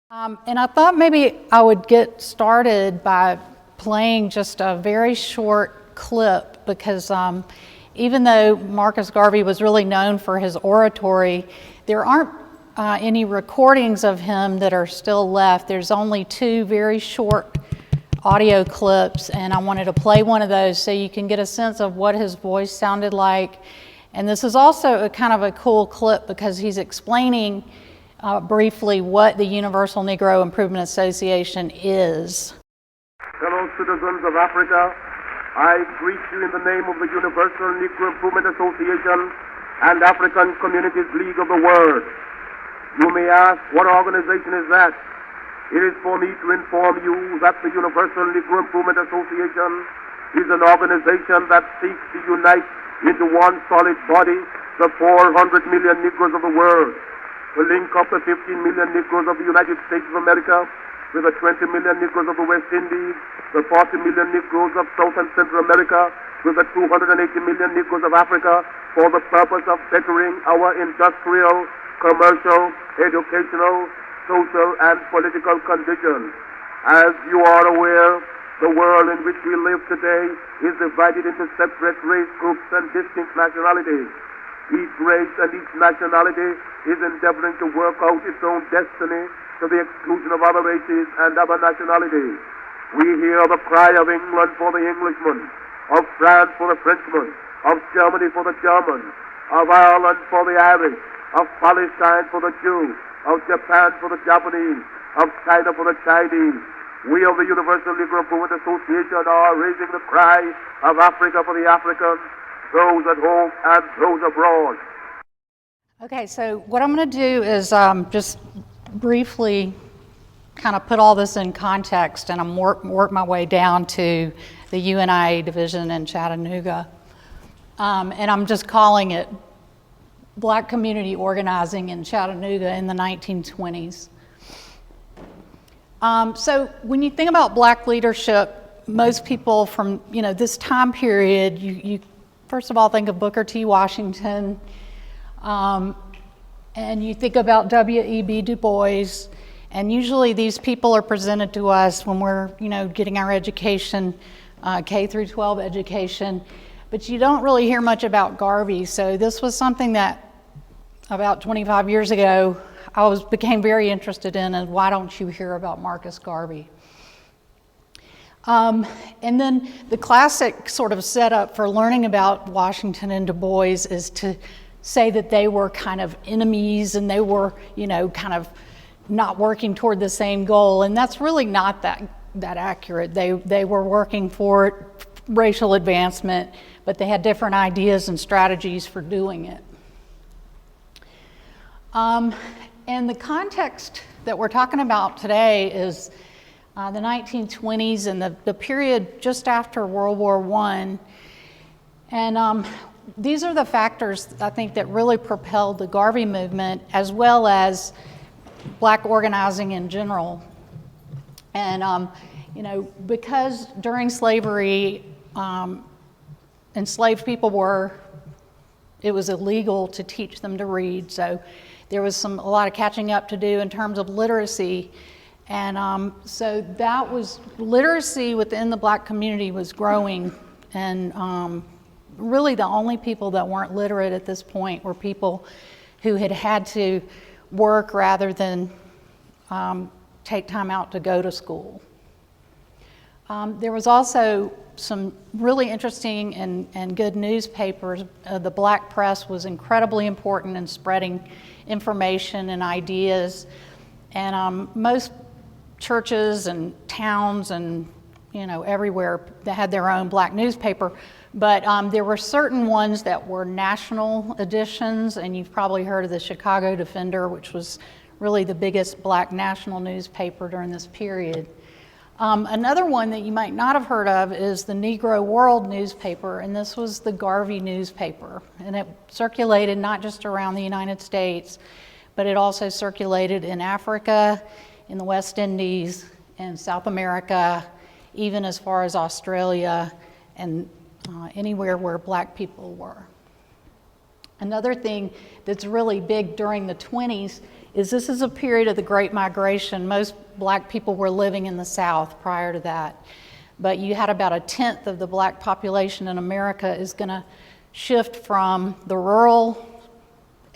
And I thought maybe I would get started by playing just a very short clip because even though Marcus Garvey was really known for his oratory, there aren't any recordings of him that are still left. There's only two very short audio clips, and I wanted to play one of those so you can get a sense of what his voice sounded like. And this is also a kind of a cool clip because he's explaining briefly what the Universal Negro Improvement Association is. Fellow citizens of Africa, I greet you in the name of the Universal Negro Improvement Association and African Communities League of the World. You may ask, what organization is that? It is for me to inform you that the Universal Negro Improvement Association is an organization that seeks to unite into one solid body the 400 million Negroes of the world, to link up the 15 million Negroes of the United States of America with the 20 million Negroes of the West Indies, the 40 million Negroes of South and Central America with the 280 million Negroes of Africa for the purpose of bettering our industrial, commercial, educational, social, and political conditions. As you are aware, the world in which we live today is divided into separate race groups and distinct nationalities. Each race and each nationality is endeavoring to work out its own destiny to the exclusion of other races and other nationalities. We hear the cry of England for the Englishman, of France for the Frenchman, of Germany for the German, of Ireland for the Irish, of Palestine for the Jew, of Japan for the Japanese, of China for the Chinese. We of the Universal Negro Improvement Association are raising the cry of Africa for the Africans, those at home and those abroad. Okay, so what I'm going to do is just briefly kind of put all this in context, and I'm work my way down to the UNIA division in Chattanooga. And I'm just calling it Black Community Organizing in Chattanooga in the 1920s. So when you think about Black leadership, most people from this time period, you first of all think of Booker T. Washington, and you think about W.E.B. Du Bois, and usually these people are presented to us when we're getting our education, K through 12 education, but you don't really hear much about Garvey. So this was something that about 25 years ago I became very interested in, and why don't you hear about Marcus Garvey? And then the classic sort of setup for learning about Washington and Du Bois is to say that they were kind of enemies and they were, kind of not working toward the same goal. And that's really not that accurate. They were working for racial advancement, but they had different ideas and strategies for doing it. And the context that we're talking about today is the 1920s and the period just after World War I. And these are the factors, I think, that really propelled the Garvey movement, as well as Black organizing in general. And, because during slavery, enslaved people it was illegal to teach them to read. So there was a lot of catching up to do in terms of literacy. And so that was, literacy within the Black community was growing, and really the only people that weren't literate at this point were people who had to work rather than take time out to go to school. There was also some really interesting and good newspapers. The Black press was incredibly important in spreading information and ideas, and most churches and towns and everywhere that had their own Black newspaper, but there were certain ones that were national editions, and you've probably heard of the Chicago Defender, which was really the biggest Black national newspaper during this period. Another one that you might not have heard of is the Negro World newspaper, and this was the Garvey newspaper, and it circulated not just around the United States, but it also circulated in Africa, in the West Indies, in South America, even as far as Australia, and anywhere where Black people were. Another thing that's really big during the 20s is this is a period of the Great Migration. Most black people were living in the South prior to that. But you had about 1/10 of the black population in America is going to shift from the rural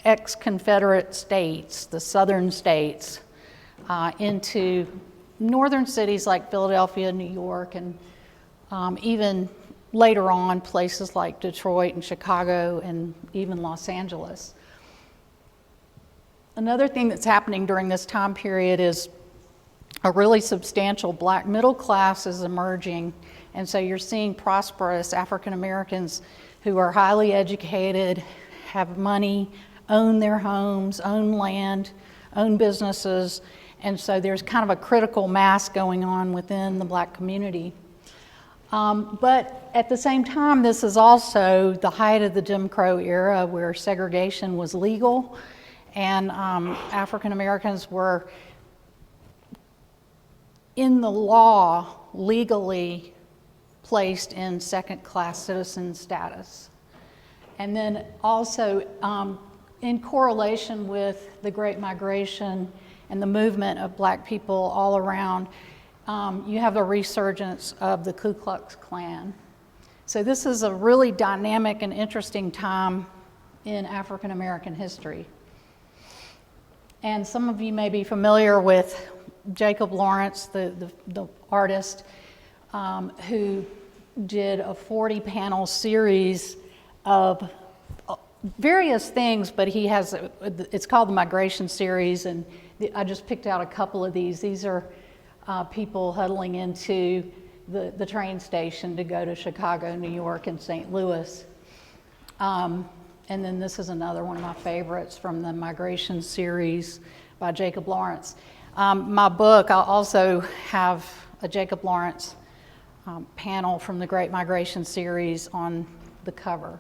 ex-Confederate states, the southern states, into northern cities like Philadelphia, New York, and even later on places like Detroit and Chicago and even Los Angeles. Another thing that's happening during this time period is a really substantial black middle class is emerging, and so you're seeing prosperous African Americans who are highly educated, have money, own their homes, own land, own businesses, and so there's kind of a critical mass going on within the black community. But at the same time, this is also the height of the Jim Crow era where segregation was legal, and African Americans were in the law legally placed in second-class citizen status. And then also in correlation with the Great Migration and the movement of black people all around, you have a resurgence of the Ku Klux Klan. So this is a really dynamic and interesting time in African American history. And some of you may be familiar with Jacob Lawrence, the artist, who did a 40-panel series of various things, but he has, it's called the Migration Series, and I just picked out a couple of these. These are people huddling into the train station to go to Chicago, New York, and St. Louis. And then this is another one of my favorites from the Migration Series by Jacob Lawrence. My book, I'll also have a Jacob Lawrence panel from the Great Migration Series on the cover.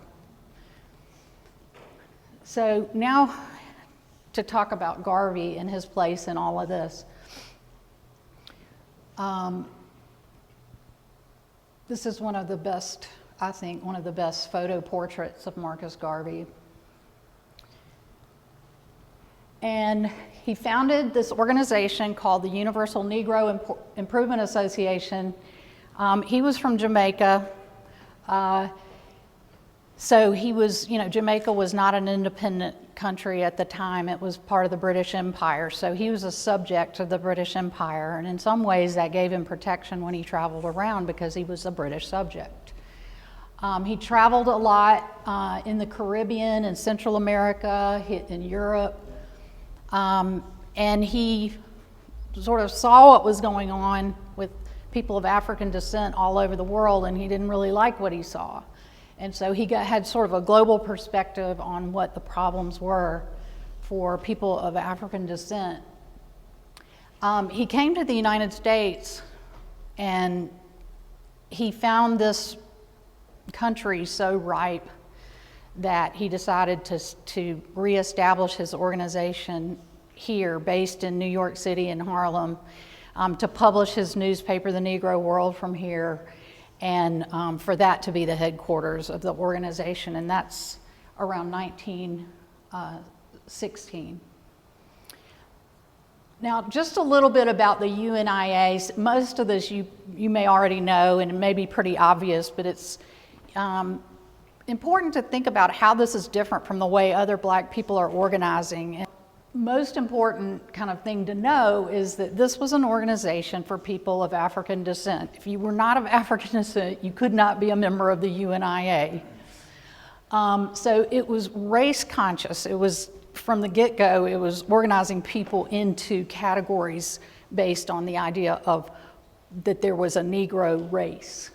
So now to talk about Garvey and his place in all of this. This is one of the best, I think, one of the best photo portraits of Marcus Garvey. And he founded this organization called the Universal Negro Improvement Association. He was from Jamaica. So he was, Jamaica was not an independent country at the time. It was part of the British Empire. So he was a subject of the British Empire. And in some ways that gave him protection when he traveled around because he was a British subject. He traveled a lot in the Caribbean and Central America, in Europe. And he sort of saw what was going on with people of African descent all over the world, and he didn't really like what he saw. And so he had sort of a global perspective on what the problems were for people of African descent. He came to the United States, and he found this country so ripe that he decided to reestablish his organization here, based in New York City and Harlem, to publish his newspaper, The Negro World, from here, and for that to be the headquarters of the organization, and that's around 1916. Now, just a little bit about the UNIA. Most of this you may already know, and it may be pretty obvious, but it's important to think about how this is different from the way other black people are organizing. And most important kind of thing to know is that this was an organization for people of African descent. If you were not of African descent, you could not be a member of the UNIA. So it was race conscious. It was, from the get-go, it was organizing people into categories based on the idea of that there was a Negro race.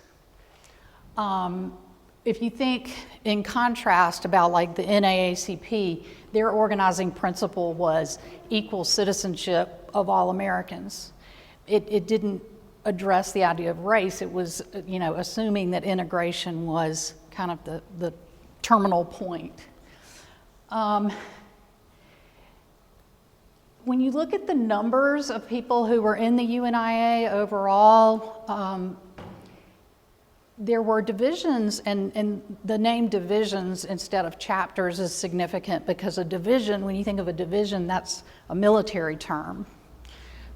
If you think in contrast about like the NAACP, their organizing principle was equal citizenship of all Americans. It didn't address the idea of race. It was, assuming that integration was kind of the terminal point. When you look at the numbers of people who were in the UNIA overall, there were divisions, and the name divisions instead of chapters is significant because a division, when you think of a division, that's a military term.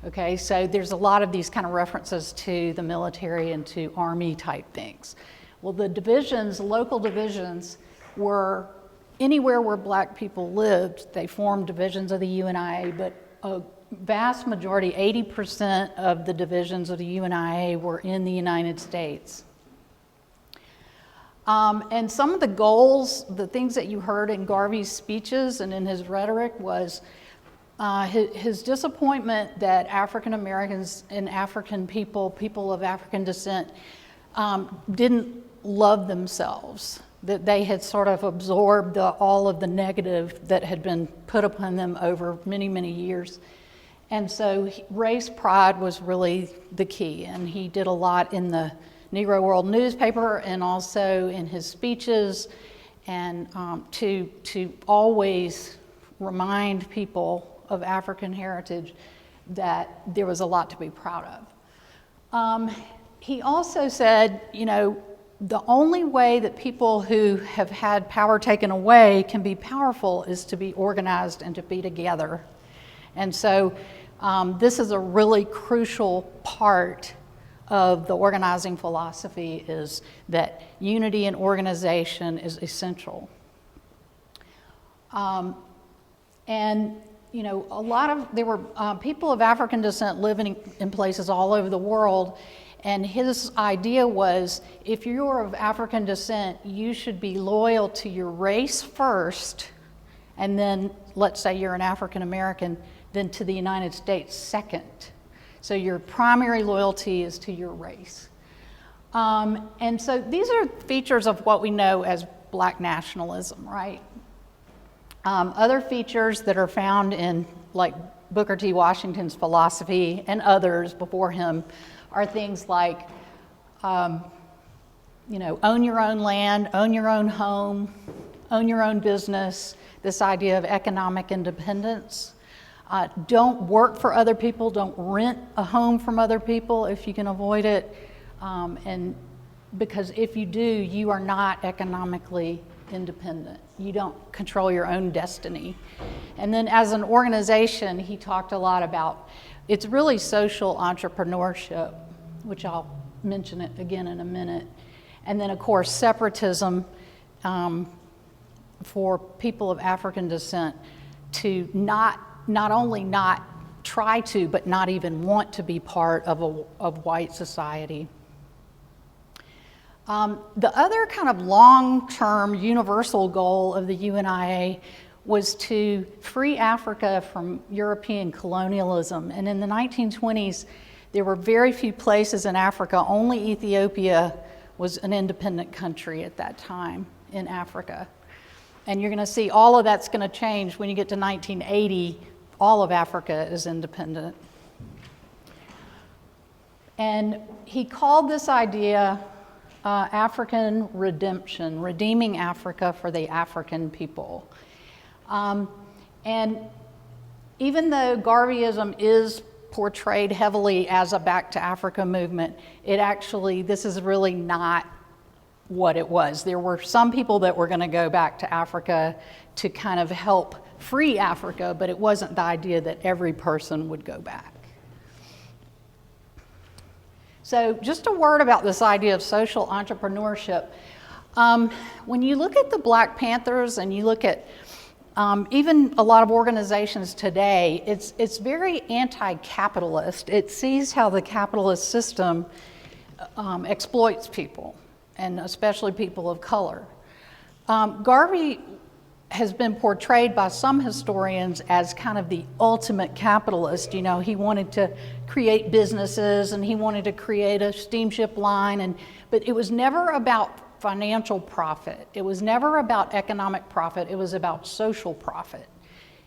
Okay, so there's a lot of these kind of references to the military and to army type things. Well, the divisions, local divisions, were anywhere where black people lived. They formed divisions of the UNIA, but a vast majority, 80% of the divisions of the UNIA were in the United States. And some of the goals, the things that you heard in Garvey's speeches and in his rhetoric was his disappointment that African Americans and African people of African descent, didn't love themselves, that they had sort of absorbed all of the negative that had been put upon them over many, many years. And so race pride was really the key, and he did a lot in the Negro World newspaper and also in his speeches, and to always remind people of African heritage that there was a lot to be proud of. He also said, you know, the only way that people who have had power taken away can be powerful is to be organized and to be together. And so this is a really crucial part of the organizing philosophy, is that unity and organization is essential. And you know, there were people of African descent living in places all over the world, and his idea was, if you're of African descent, you should be loyal to your race first, and then, let's say you're an African American, then to the United States second. So your primary loyalty is to your race. And so these are features of what we know as black nationalism, right? Other features that are found in, like, Booker T. Washington's philosophy and others before him are things like, you know, own your own land, own your own home, own your own business, this idea of economic independence. Don't work for other people, don't rent a home from other people if you can avoid it, and because if you do, you are not economically independent. You don't control your own destiny. And then as an organization, he talked a lot about, it's really social entrepreneurship, which I'll mention it again in a minute. And then of course, separatism for people of African descent to not only not try to, but not even want to be part of white society. The other kind of long-term universal goal of the UNIA was to free Africa from European colonialism. And in the 1920s, there were very few places in Africa. Only Ethiopia was an independent country at that time in Africa. And you're going to see all of that's going to change when you get to 1980. All of Africa is independent. And he called this idea African redemption, redeeming Africa for the African people. And even though Garveyism is portrayed heavily as a Back to Africa movement, this is really not what it was. There were some people that were going to go back to Africa to kind of help free Africa, but it wasn't the idea that every person would go back. So just a word about this idea of social entrepreneurship. When you look at the Black Panthers and you look at even a lot of organizations today, it's very anti-capitalist. It sees how the capitalist system exploits people, and especially people of color. Garvey has been portrayed by some historians as kind of the ultimate capitalist. You know, he wanted to create businesses and he wanted to create a steamship line, but it was never about financial profit. It was never about economic profit. It was about social profit.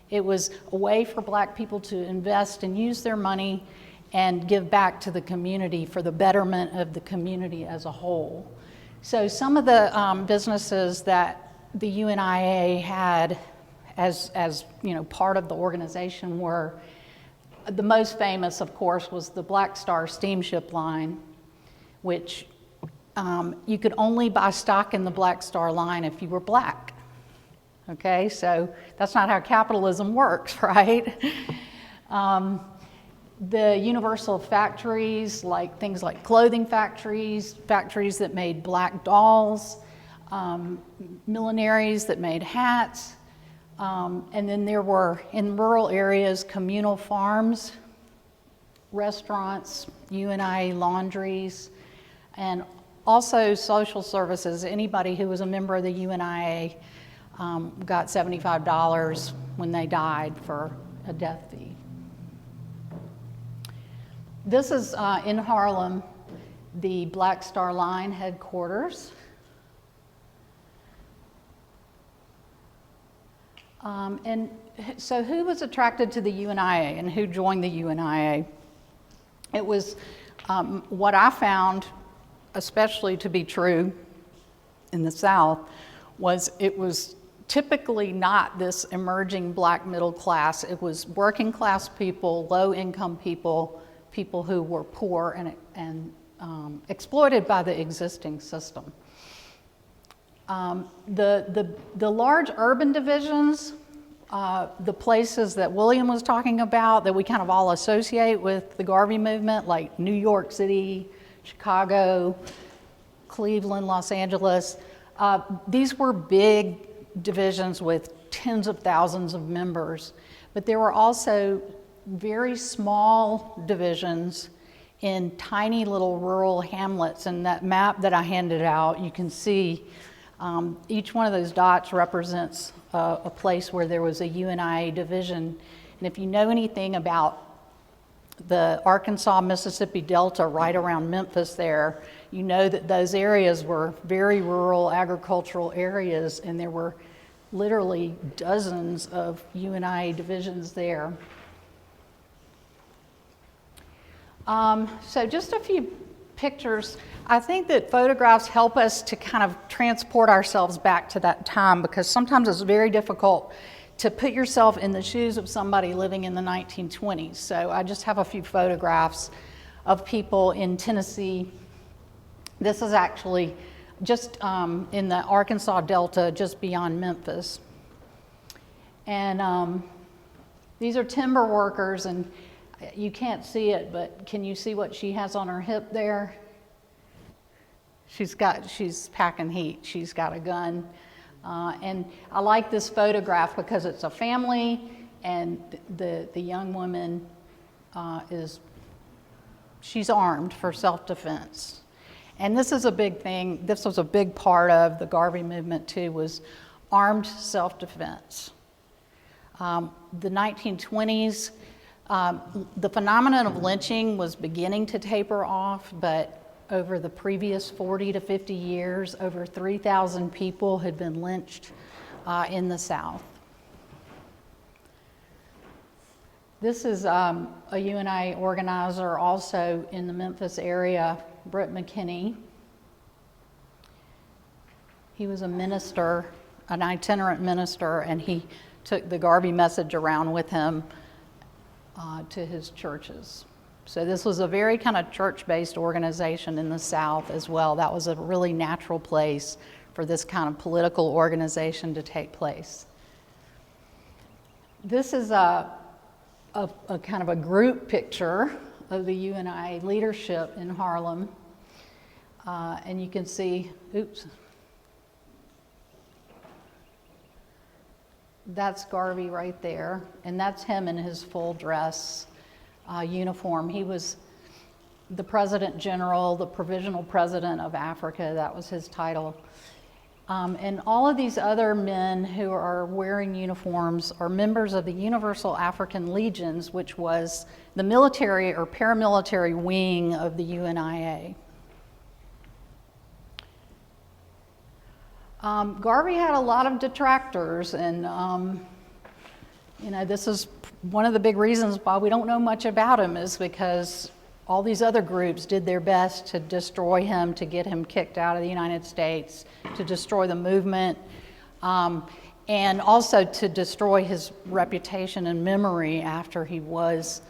It was a way for Black people to invest and use their money and give back to the community for the betterment of the community as a whole. So some of the businesses that the UNIA had as you know, part of the organization were, the most famous, of course, was the Black Star Steamship Line, which you could only buy stock in the Black Star Line if you were black. Okay, so that's not how capitalism works, right? The universal factories, like things like clothing factories, factories that made black dolls, millineries that made hats, and then there were, in rural areas, communal farms, restaurants, UNIA laundries, and also social services. Anybody who was a member of the UNIA got $75 when they died for a death fee. This is in Harlem, the Black Star Line headquarters. And so who was attracted to the UNIA and who joined the UNIA? It was what I found especially to be true in the South was it was typically not this emerging black middle class. It was working class people, low income people, people who were poor and exploited by the existing system. The large urban divisions, the places that William was talking about that we kind of all associate with the Garvey movement, like New York City, Chicago, Cleveland, Los Angeles, these were big divisions with tens of thousands of members, but there were also very small divisions in tiny little rural hamlets. And that map that I handed out, you can see each one of those dots represents a place where there was a UNIA division. And if you know anything about the Arkansas, Mississippi Delta right around Memphis there, you know that those areas were very rural agricultural areas, and there were literally dozens of UNIA divisions there. So just a few pictures. I think that photographs help us to kind of transport ourselves back to that time, because sometimes it's very difficult to put yourself in the shoes of somebody living in the 1920s. So I just have a few photographs of people in Tennessee. This is actually just in the Arkansas Delta, just beyond Memphis. And these are timber workers, and you can't see it, but can you see what she has on her hip there? She's packing heat. She's got a gun. And I like this photograph because it's a family, and the young woman she's armed for self-defense. And this is a big thing. This was a big part of the Garvey movement too, was armed self-defense. The 1920s, the phenomenon of lynching was beginning to taper off, but over the previous 40 to 50 years, over 3,000 people had been lynched in the South. This is a UNIA organizer also in the Memphis area, Britt McKinney. He was a minister, an itinerant minister, and he took the Garvey message around with him to his churches. So this was a very kind of church-based organization in the South as well. That was a really natural place for this kind of political organization to take place. This is a kind of a group picture of the UNIA leadership in Harlem. And you can see, that's Garvey right there, and that's him in his full dress uniform. He was the President General, the Provisional President of Africa. That was his title. And all of these other men who are wearing uniforms are members of the Universal African Legions, which was the military or paramilitary wing of the UNIA. Garvey had a lot of detractors, and this is one of the big reasons why we don't know much about him, is because all these other groups did their best to destroy him, to get him kicked out of the United States, to destroy the movement, and also to destroy his reputation and memory after he was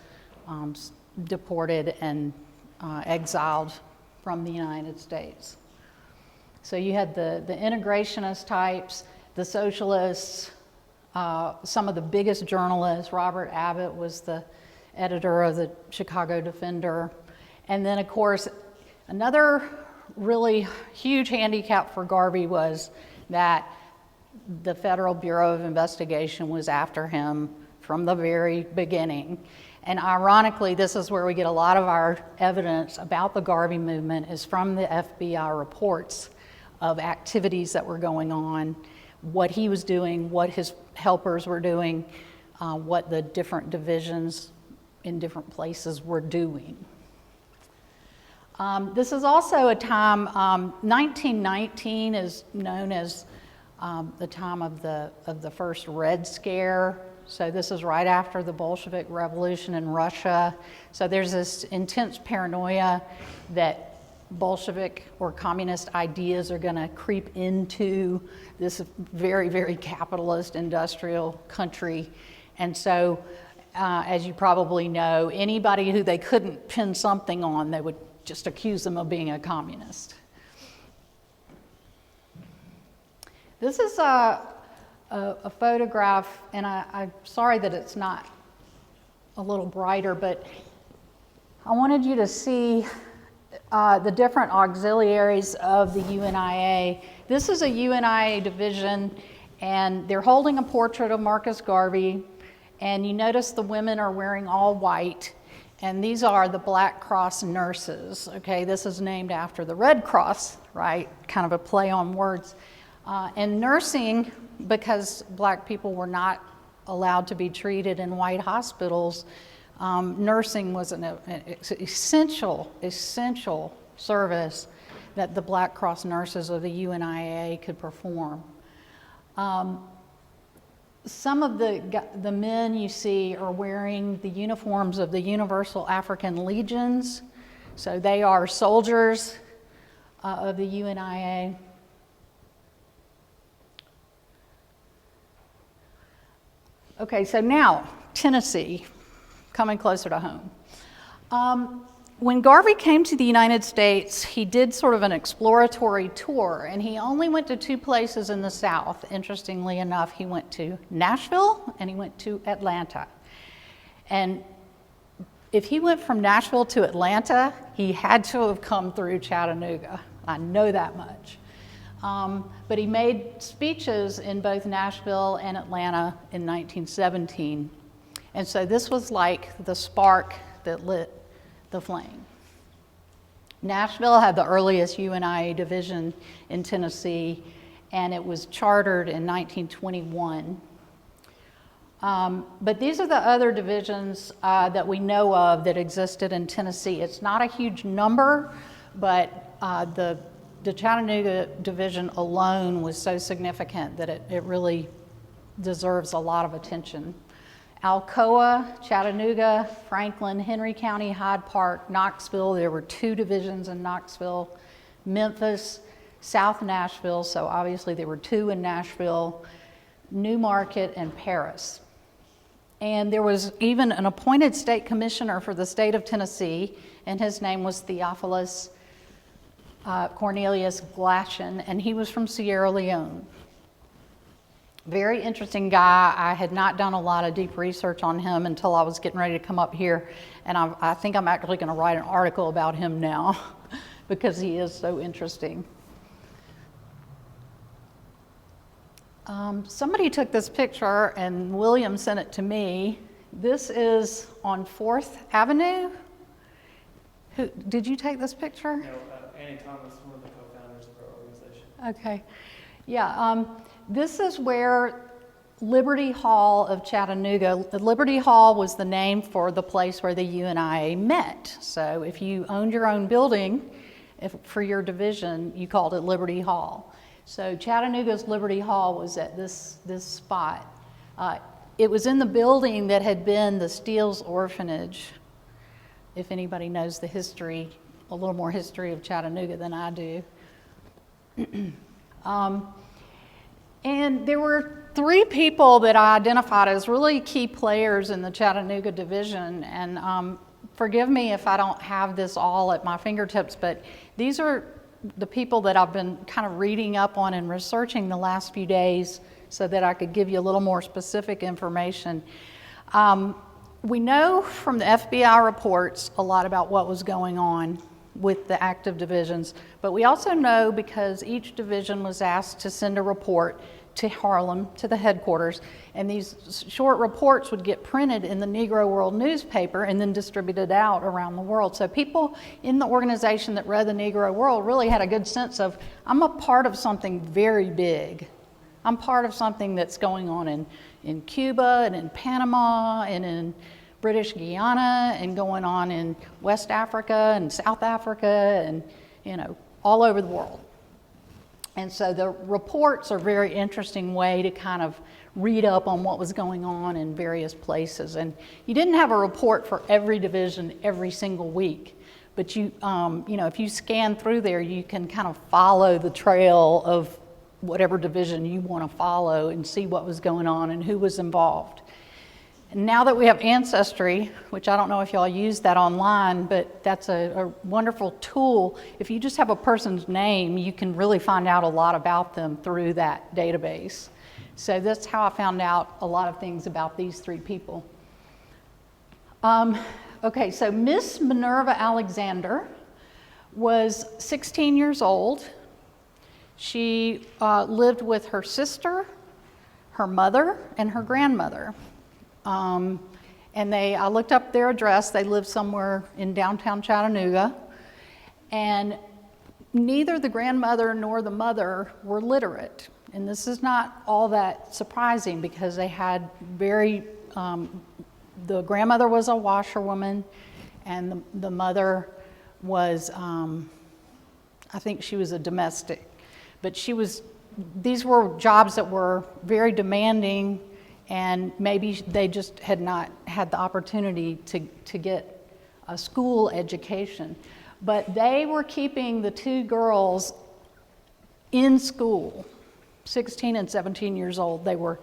deported and exiled from the United States. So you had the integrationist types, the socialists, some of the biggest journalists. Robert Abbott was the editor of the Chicago Defender. And then, of course, another really huge handicap for Garvey was that the Federal Bureau of Investigation was after him from the very beginning. And ironically, this is where we get a lot of our evidence about the Garvey movement is from the FBI reports of activities that were going on, what he was doing, what his helpers were doing, what the different divisions in different places were doing. This is also a time, 1919 is known as the time of the first Red Scare. So this is right after the Bolshevik Revolution in Russia. So there's this intense paranoia that Bolshevik or communist ideas are going to creep into this very, very capitalist industrial country. And so, as you probably know, anybody who they couldn't pin something on, they would just accuse them of being a communist. This is a photograph, and I'm sorry that it's not a little brighter, but I wanted you to see the different auxiliaries of the UNIA. This is a UNIA division, and they're holding a portrait of Marcus Garvey, and you notice the women are wearing all white, and these are the Black Cross nurses. Okay, this is named after the Red Cross, right? Kind of a play on words. And nursing, because Black people were not allowed to be treated in white hospitals, nursing was an essential service that the Black Cross nurses of the UNIA could perform. Some of the men you see are wearing the uniforms of the Universal African Legions, so they are soldiers of the UNIA. Okay, so now Tennessee, coming closer to home. When Garvey came to the United States, he did sort of an exploratory tour, and he only went to two places in the South. Interestingly enough, he went to Nashville and he went to Atlanta. And if he went from Nashville to Atlanta, he had to have come through Chattanooga. I know that much. But he made speeches in both Nashville and Atlanta in 1917. And so this was like the spark that lit the flame. Nashville had the earliest UNIA division in Tennessee, and it was chartered in 1921. But these are the other divisions that we know of that existed in Tennessee. It's not a huge number, but the Chattanooga division alone was so significant that it really deserves a lot of attention. Alcoa, Chattanooga, Franklin, Henry County, Hyde Park, Knoxville. There were two divisions in Knoxville. Memphis, South Nashville, so obviously there were two in Nashville. Newmarket, and Paris. And there was even an appointed state commissioner for the state of Tennessee, and his name was Theophilus Cornelius Glashan, and he was from Sierra Leone. Very interesting guy. I had not done a lot of deep research on him until I was getting ready to come up here, and I think I'm actually going to write an article about him now because he is so interesting. Somebody took this picture, and William sent it to me. This is on 4th Avenue. Did you take this picture? No, Annie Thomas, one of the co-founders of our organization. Okay. Yeah. This is where Liberty Hall of Chattanooga. Liberty Hall was the name for the place where the UNIA met. So if you owned your own building for your division, you called it Liberty Hall. So Chattanooga's Liberty Hall was at this spot. It was in the building that had been the Steele's Orphanage. If anybody knows the history, a little more history of Chattanooga than I do. And there were 3 people that I identified as really key players in the Chattanooga division. And forgive me if I don't have this all at my fingertips, but these are the people that I've been kind of reading up on and researching the last few days so that I could give you a little more specific information. We know from the FBI reports a lot about what was going on with the active divisions, but we also know because each division was asked to send a report to Harlem, to the headquarters, and these short reports would get printed in the Negro World newspaper and then distributed out around the world. So people in the organization that read the Negro World really had a good sense of, I'm a part of something very big. I'm part of something that's going on in Cuba and in Panama and in British Guiana and going on in West Africa and South Africa and, you know, all over the world. And so the reports are a very interesting way to kind of read up on what was going on in various places. And you didn't have a report for every division every single week, but you know, if you scan through there, you can kind of follow the trail of whatever division you want to follow and see what was going on and who was involved. And now that we have Ancestry, which I don't know if y'all use that online, but that's a wonderful tool. If you just have a person's name, you can really find out a lot about them through that database. So that's how I found out a lot of things about these three people. Okay, so Miss Minerva Alexander was 16 years old. She lived with her sister, her mother, and her grandmother. And I looked up their address. They lived somewhere in downtown Chattanooga. And neither the grandmother nor the mother were literate. And this is not all that surprising because they had the grandmother was a washerwoman and the mother was, I think she was a domestic. But these were jobs that were very demanding, and maybe they just had not had the opportunity to get a school education. But they were keeping the two girls in school, 16 and 17 years old. They were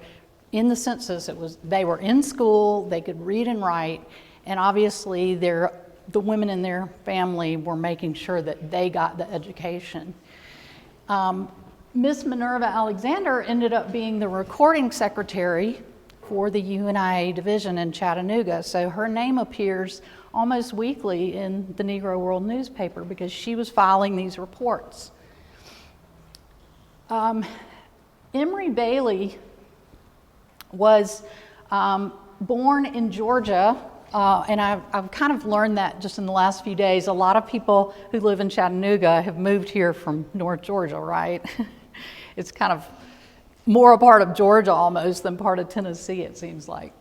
in the census, they were in school, they could read and write, and obviously the women in their family were making sure that they got the education. Miss Minerva Alexander ended up being the recording secretary for the UNIA division in Chattanooga. So her name appears almost weekly in the Negro World newspaper because she was filing these reports. Emory Bailey was born in Georgia, and I've kind of learned that just in the last few days. A lot of people who live in Chattanooga have moved here from North Georgia, right? It's kind of more a part of Georgia almost than part of Tennessee, it seems like.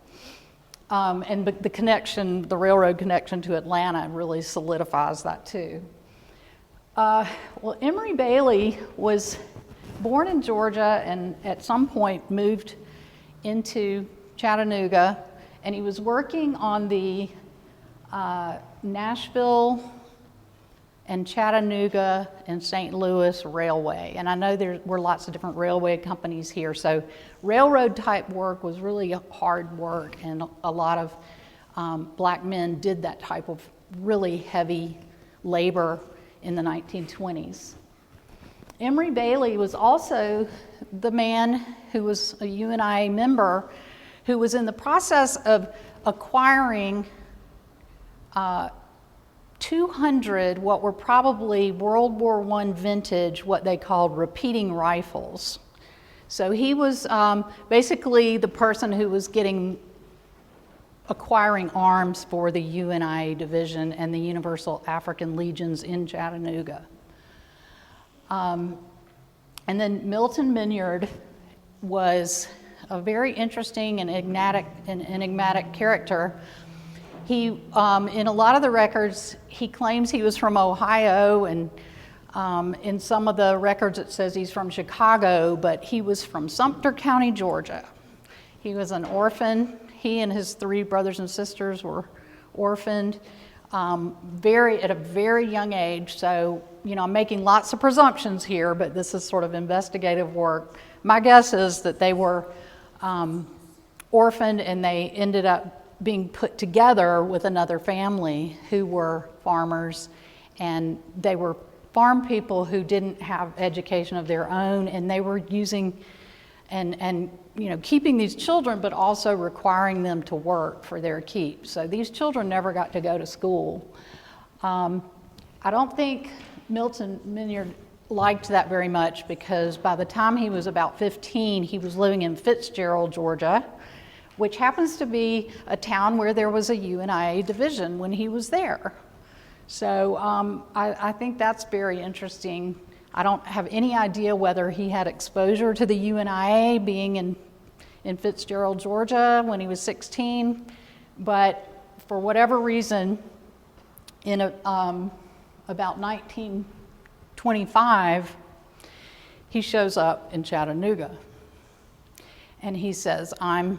And the railroad connection to Atlanta really solidifies that too. Well, Emory Bailey was born in Georgia and at some point moved into Chattanooga, and he was working on the Nashville and Chattanooga and St. Louis Railway. And I know there were lots of different railway companies here, so railroad type work was really hard work, and a lot of black men did that type of really heavy labor in the 1920s. Emory Bailey was also the man who was a UNIA member who was in the process of acquiring 200 what were probably World War I vintage, what they called repeating rifles. So he was basically the person who was acquiring arms for the UNIA division and the Universal African Legions in Chattanooga. And then Milton Minyard was a very interesting and enigmatic character. He, in a lot of the records, he claims he was from Ohio, and in some of the records it says he's from Chicago, but he was from Sumter County, Georgia. He was an orphan. He and his three brothers and sisters were orphaned at a very young age. So, you know, I'm making lots of presumptions here, but this is sort of investigative work. My guess is that they were orphaned and they ended up being put together with another family who were farmers, and they were farm people who didn't have education of their own, and they were using and keeping these children, but also requiring them to work for their keep. So these children never got to go to school. I don't think Milton Minyard liked that very much, because by the time he was about 15, he was living in Fitzgerald, Georgia, which happens to be a town where there was a UNIA division when he was there. So I think that's very interesting. I don't have any idea whether he had exposure to the UNIA being in Fitzgerald, Georgia when he was 16, but for whatever reason, in about 1925, he shows up in Chattanooga, and he says, I'm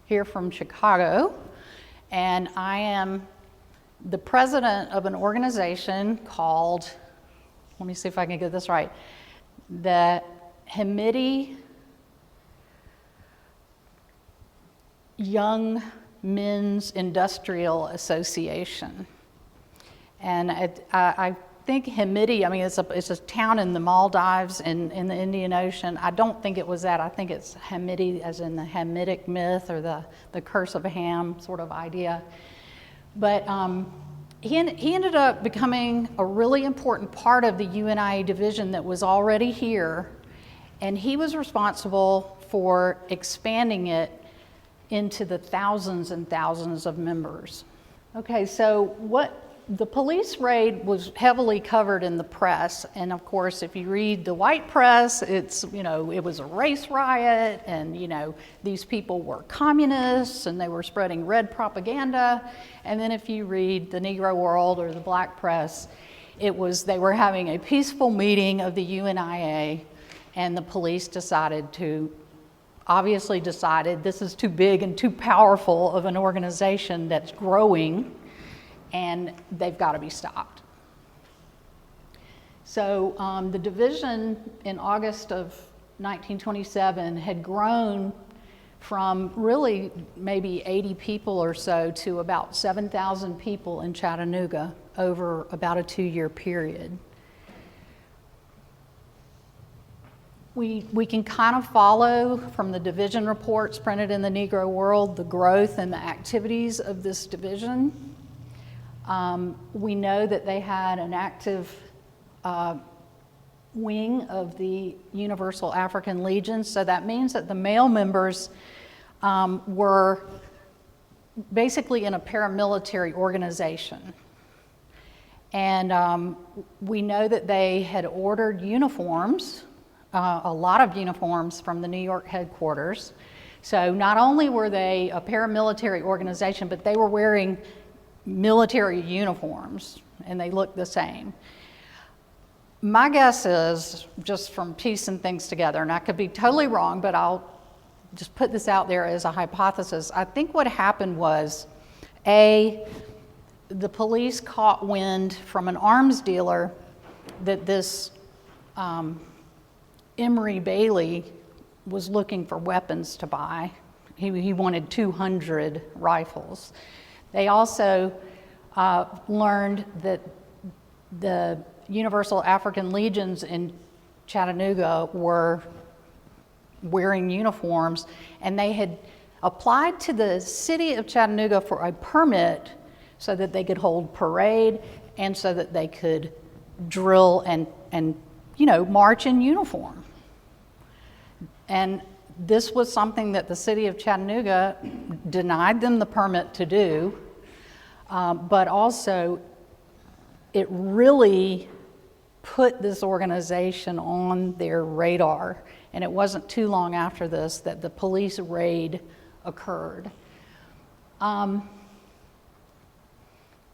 here from Chicago, and I am the president of an organization called, let me see if I can get this right, the Hamidi Young Men's Industrial Association. And I think Hamidi, I mean, it's a town in the Maldives in the Indian Ocean. I don't think it was that. I think it's Hamidi as in the Hamitic myth, or the curse of Ham sort of idea. But he ended up becoming a really important part of the UNIA division that was already here, and he was responsible for expanding it into the thousands and thousands of members. Okay, so the police raid was heavily covered in the press, and of course, if you read the white press, it was a race riot, and these people were communists, and they were spreading red propaganda. And then if you read the Negro world or the black press, they were having a peaceful meeting of the UNIA, and the police obviously decided this is too big and too powerful of an organization that's growing, and they've got to be stopped. So the division in August of 1927 had grown from really maybe 80 people or so to about 7,000 people in Chattanooga over about a 2-year period. We can kind of follow from the division reports printed in the Negro world the growth and the activities of this division. We know that they had an active wing of the Universal African Legion, so that means that the male members were basically in a paramilitary organization. And we know that they had ordered uniforms, a lot of uniforms from the New York headquarters. So not only were they a paramilitary organization, but they were wearing military uniforms, and they looked the same. My guess is, just from piecing things together, and I could be totally wrong, but I'll just put this out there as a hypothesis. I think what happened was, the police caught wind from an arms dealer that this Emory Bailey was looking for weapons to buy. He wanted 200 rifles. They also learned that the Universal African Legions in Chattanooga were wearing uniforms, and they had applied to the city of Chattanooga for a permit so that they could hold parade and so that they could drill and march in uniform. And this was something that the city of Chattanooga denied them the permit to do, but also it really put this organization on their radar. And it wasn't too long after this that the police raid occurred.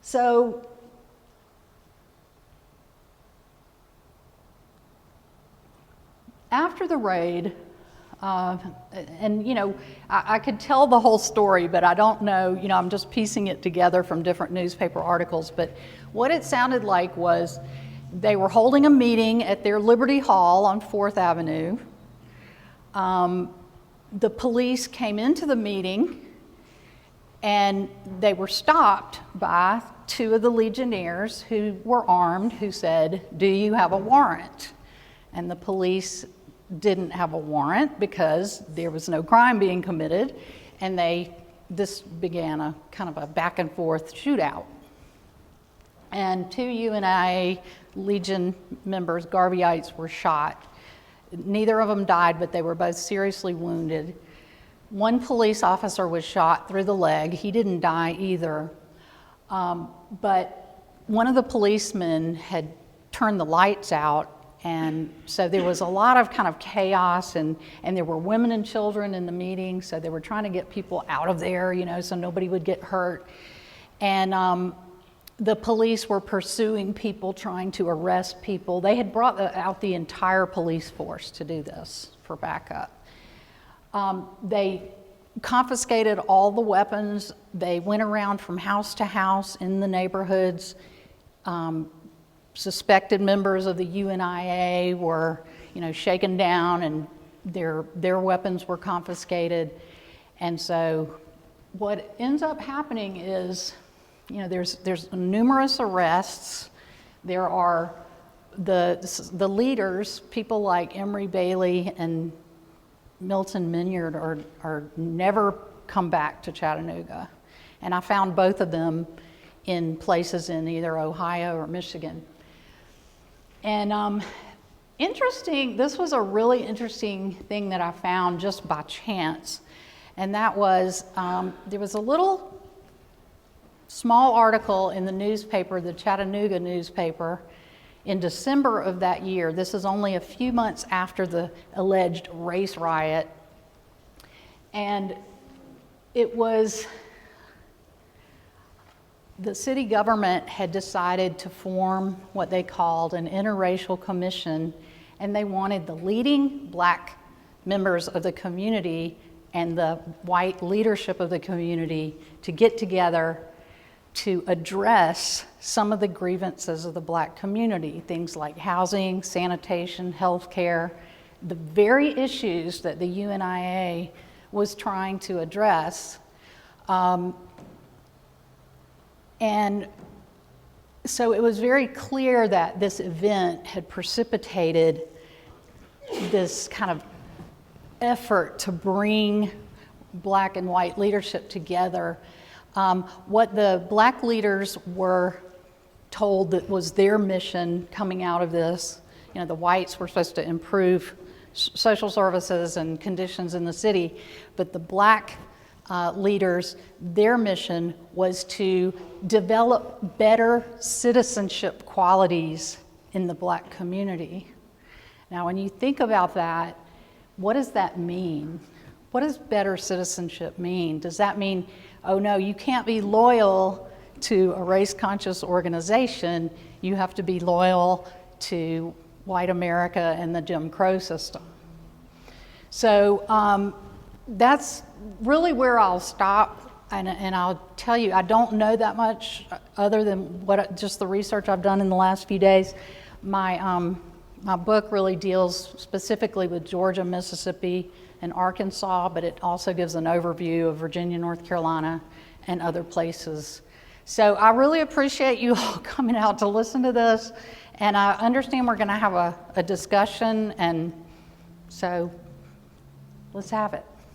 So after the raid, I could tell the whole story, but I don't know, I'm just piecing it together from different newspaper articles. But what it sounded like was they were holding a meeting at their Liberty Hall on 4th Avenue. The police came into the meeting, and they were stopped by two of the Legionnaires who were armed who said, "Do you have a warrant?" And the police didn't have a warrant because there was no crime being committed, and this began a kind of a back and forth shootout. And two UNIA Legion members, Garveyites, were shot. Neither of them died, but they were both seriously wounded. One police officer was shot through the leg. He didn't die either. But one of the policemen had turned the lights out, and so there was a lot of kind of chaos, and there were women and children in the meeting, so they were trying to get people out of there, so nobody would get hurt. And the police were pursuing people, trying to arrest people. They had brought out the entire police force to do this for backup. They confiscated all the weapons. They went around from house to house in the neighborhoods. Suspected members of the UNIA were, shaken down, and their weapons were confiscated. And so what ends up happening is, there's numerous arrests. There are the leaders, people like Emory Bailey and Milton Minyard are never come back to Chattanooga. And I found both of them in places in either Ohio or Michigan. And this was a really interesting thing that I found just by chance. And that was, there was a little small article in the newspaper, the Chattanooga newspaper, in December of that year. This is only a few months after the alleged race riot. And it was, the city government had decided to form what they called an interracial commission, and they wanted the leading black members of the community and the white leadership of the community to get together to address some of the grievances of the black community, things like housing, sanitation, health care, the very issues that the UNIA was trying to address. And so it was very clear that this event had precipitated this kind of effort to bring black and white leadership together. What the black leaders were told that was their mission coming out of this, the whites were supposed to improve social services and conditions in the city, but the black leaders, their mission was to develop better citizenship qualities in the black community. Now, when you think about that, what does that mean? What does better citizenship mean? Does that mean, oh no, you can't be loyal to a race-conscious organization, you have to be loyal to white America and the Jim Crow system? So that's really where I'll stop, and I'll tell you, I don't know that much other than just the research I've done in the last few days. My book really deals specifically with Georgia, Mississippi, and Arkansas, but it also gives an overview of Virginia, North Carolina, and other places. So I really appreciate you all coming out to listen to this, and I understand we're going to have a discussion, and so let's have it.